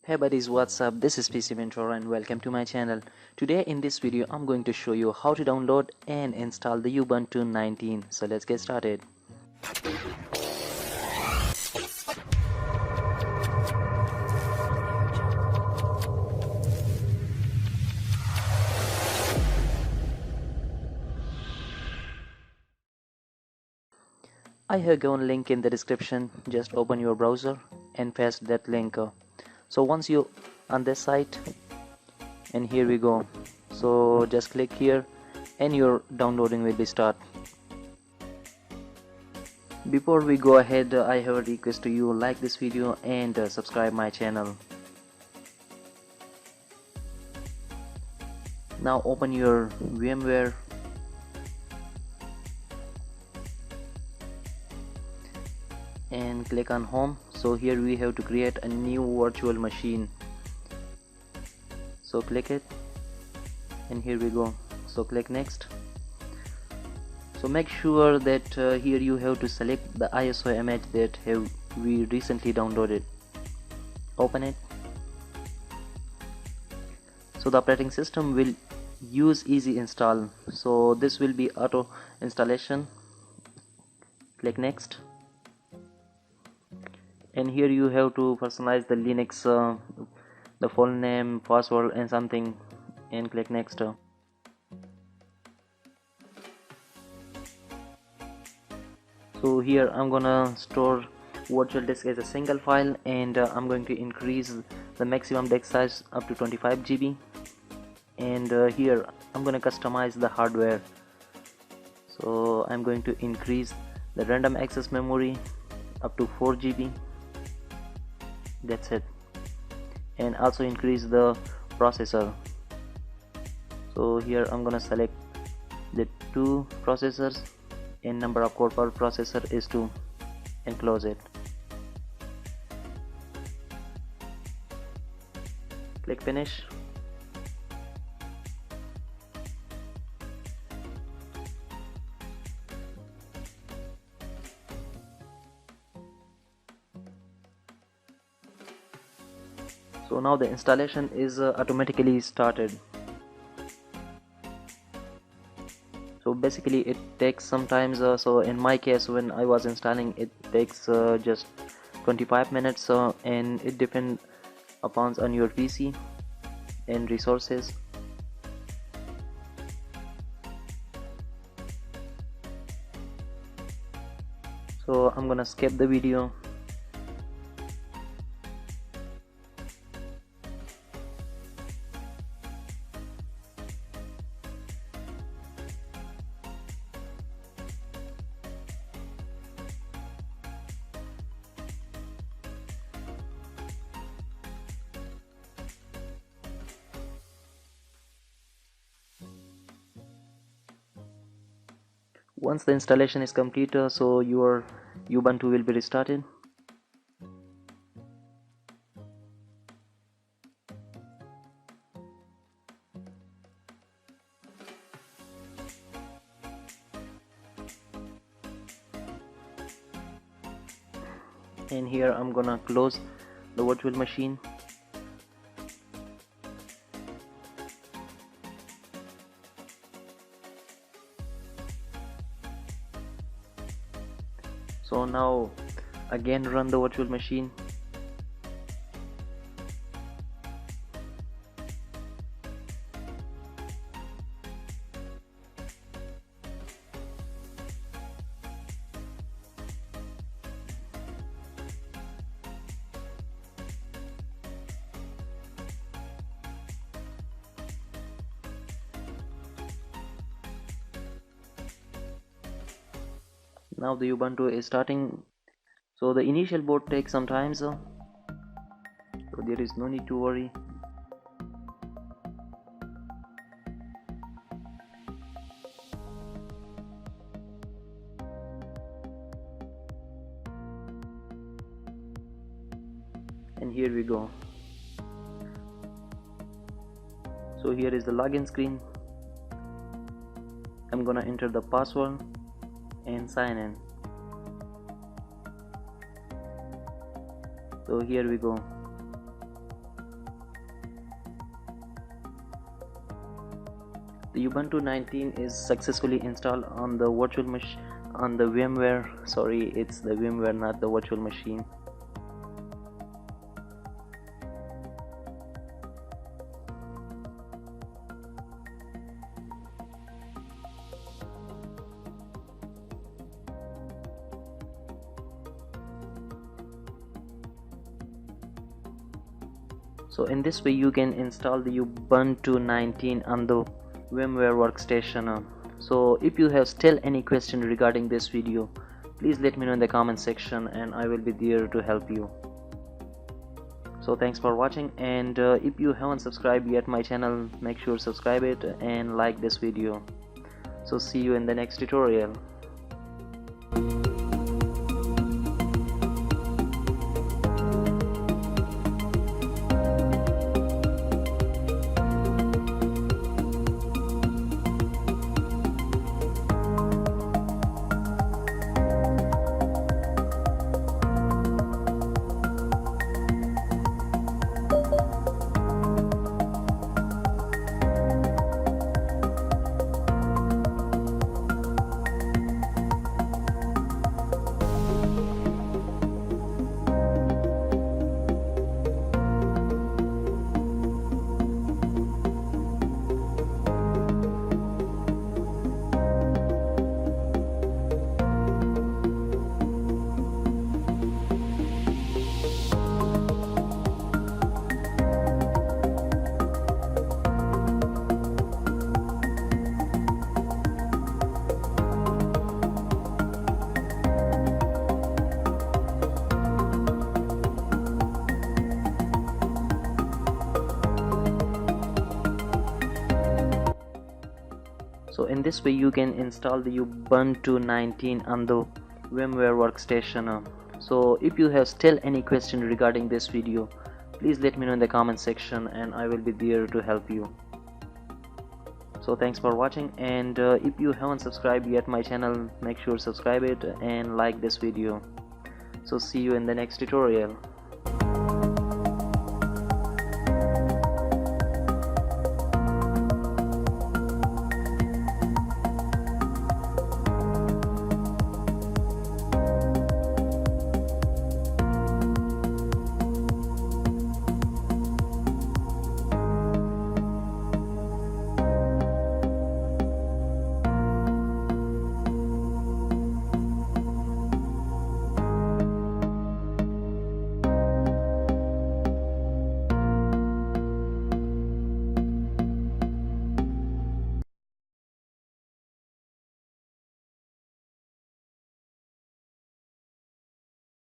Hey buddies, what's up? This is PC Mentor and welcome to my channel. Today in this video I'm going to show you how to download and install the Ubuntu 19. So let's get started. I have given link in the description. Just open your browser and paste that link. So once you on this site, and here we go. So just click here and your downloading will be start. Before we go ahead, I have a request to you: like this video and subscribe my channel. Now open your VMWARE and click on home. So here we have to create a new virtual machine, so click it and here we go. So click next. So make sure that here you have to select the ISO image that we recently downloaded. Open it. So the operating system will use easy install, so this will be auto installation. Click next, and here you have to personalize the Linux, the full name, password and something, and click next. So here I'm gonna store virtual disk as a single file, and I'm going to increase the maximum disk size up to 25 GB, and here I'm gonna customize the hardware. So I'm going to increase the random access memory up to 4 GB. That's it. And also increase the processor. So here I'm gonna select the 2 processors and number of core per processor is 2 and close it. Click finish. So now the installation is automatically started. So basically it takes sometimes, so in my case when I was installing, it takes just 25 minutes, and it depends upon on your PC and resources. So I'm gonna skip the video. Once the installation is complete, so your Ubuntu will be restarted. And here I'm gonna close the virtual machine. So now again run the virtual machine. Now the Ubuntu is starting. So the initial boot takes some time, so there is no need to worry. And here we go. So here is the login screen. I'm gonna enter the password and sign in. So here we go. The Ubuntu 19 is successfully installed on the virtual machine, on the VMware. Sorry, it's the VMware, not the virtual machine. So in this way you can install the Ubuntu 19 on the VMware workstation. So if you have still any question regarding this video, please let me know in the comment section and I will be there to help you. So thanks for watching, and if you haven't subscribed yet my channel, make sure to subscribe it and like this video. So see you in the next tutorial. So in this way you can install the Ubuntu 19 on the VMware workstation. So if you have still any question regarding this video, please let me know in the comment section and I will be there to help you. So thanks for watching, and if you haven't subscribed yet my channel, make sure to subscribe it and like this video. So see you in the next tutorial.